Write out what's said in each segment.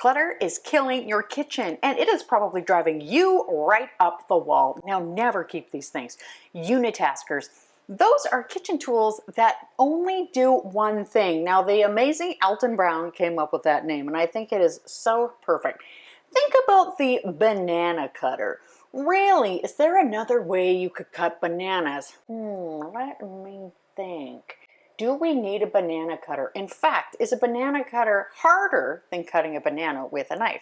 Clutter is killing your kitchen, and it is probably driving you right up the wall. Now, never keep these things. Unitaskers. Those are kitchen tools that only do one thing. Now, the amazing Alton Brown came up with that name, and I think it is so perfect. Think about the banana cutter. Really, is there another way you could cut bananas? Let me think. Do we need a banana cutter? In fact, is a banana cutter harder than cutting a banana with a knife?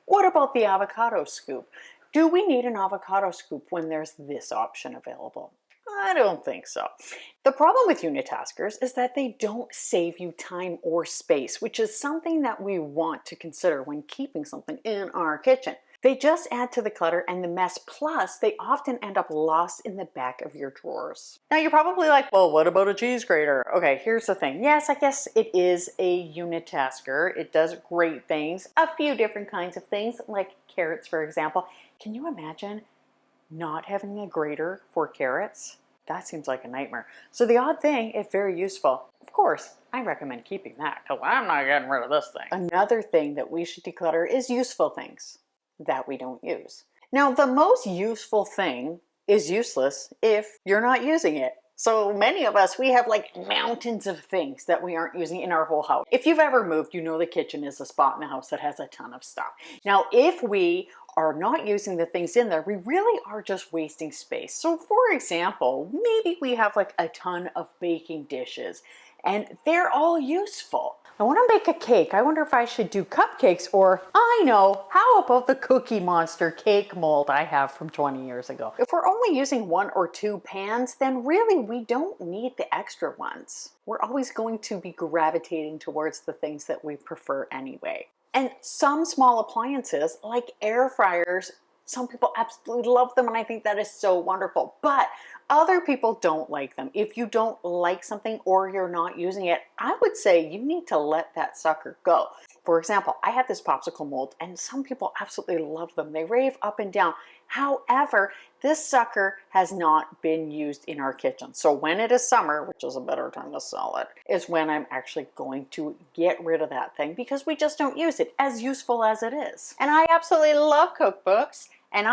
What about the avocado scoop? Do we need an avocado scoop when there's this option available? I don't think so. The problem with unitaskers is that they don't save you time or space, which is something that we want to consider when keeping something in our kitchen. They just add to the clutter and the mess, plus they often end up lost in the back of your drawers. Now you're probably like, well, what about a cheese grater? Okay, here's the thing. Yes, I guess it is a unitasker. It does great things, a few different kinds of things, like carrots, for example. Can you imagine not having a grater for carrots? That seems like a nightmare. So the odd thing, it's very useful. Of course, I recommend keeping that because I'm not getting rid of this thing. Another thing that we should declutter is useful things that we don't use. Now, the most useful thing is useless if you're not using it. So many of us, we have like mountains of things that we aren't using in our whole house. If you've ever moved, you know the kitchen is a spot in the house that has a ton of stuff. Now, if we are not using the things in there, we really are just wasting space. So for example, maybe we have like a ton of baking dishes and they're all useful. I want to make a cake. I wonder if I should do cupcakes, or I know, how about the Cookie Monster cake mold I have from 20 years ago? If we're only using 1 or 2 pans, then really we don't need the extra ones. We're always going to be gravitating towards the things that we prefer anyway. And some small appliances, like air fryers, some people absolutely love them, and I think that is so wonderful. But other people don't like them. If you don't like something or you're not using it, I would say you need to let that sucker go. For example, I have this popsicle mold, and some people absolutely love them. They rave up and down. However, this sucker has not been used in our kitchen. So when it is summer, which is a better time to sell it, is when I'm actually going to get rid of that thing because we just don't use it, as useful as it is. And I absolutely love cookbooks, and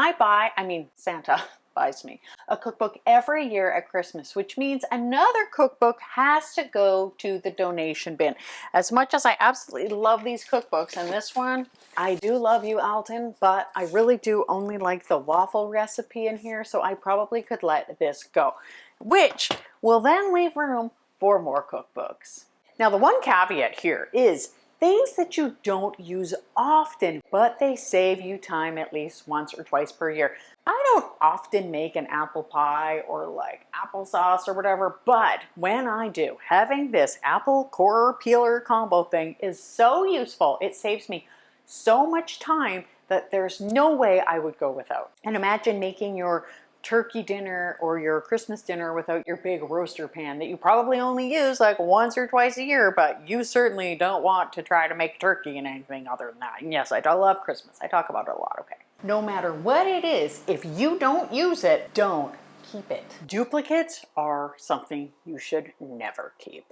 Santa buys me a cookbook every year at Christmas, which means another cookbook has to go to the donation bin. As much as I absolutely love these cookbooks, and this one, I do love you, Alton, but I really do only like the waffle recipe in here, so I probably could let this go, which will then leave room for more cookbooks. Now, the one caveat here is things that you don't use often, but they save you time at least once or twice per year. I don't often make an apple pie or like applesauce or whatever, but when I do, having this apple core peeler combo thing is so useful. It saves me so much time that there's no way I would go without. And imagine making your turkey dinner or your Christmas dinner without your big roaster pan that you probably only use like once or twice a year, but you certainly don't want to try to make turkey in anything other than that. And yes, I love Christmas. I talk about it a lot, okay? No matter what it is, if you don't use it, don't keep it. Duplicates are something you should never keep.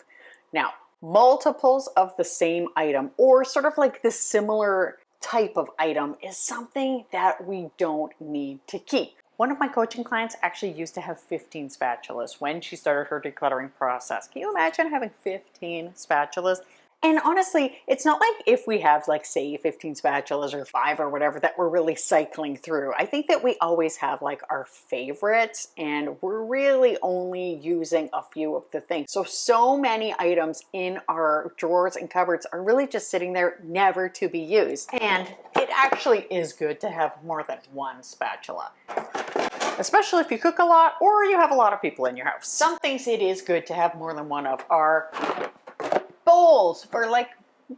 Now, multiples of the same item or sort of like this similar type of item is something that we don't need to keep. One of my coaching clients actually used to have 15 spatulas when she started her decluttering process. Can you imagine having 15 spatulas? And honestly, it's not like if we have like say 15 spatulas or 5 or whatever that we're really cycling through. I think that we always have like our favorites and we're really only using a few of the things. So many items in our drawers and cupboards are really just sitting there never to be used. And it actually is good to have more than one spatula, especially if you cook a lot or you have a lot of people in your house. Some things it is good to have more than one of are bowls for like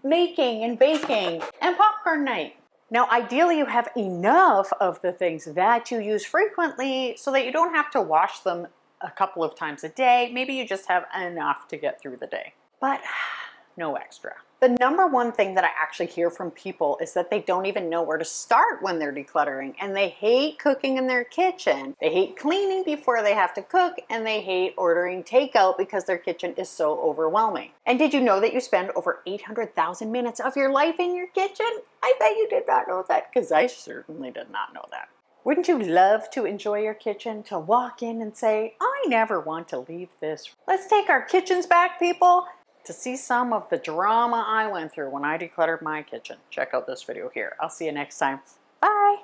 making and baking and popcorn night. Now, ideally you have enough of the things that you use frequently so that you don't have to wash them a couple of times a day. Maybe you just have enough to get through the day, but no extra. The number one thing that I actually hear from people is that they don't even know where to start when they're decluttering, and they hate cooking in their kitchen. They hate cleaning before they have to cook, and they hate ordering takeout because their kitchen is so overwhelming. And did you know that you spend over 800,000 minutes of your life in your kitchen? I bet you did not know that, because I certainly did not know that. Wouldn't you love to enjoy your kitchen, to walk in and say, I never want to leave this? Let's take our kitchens back, people, to see some of the drama I went through when I decluttered my kitchen. Check out this video here. I'll see you next time. Bye.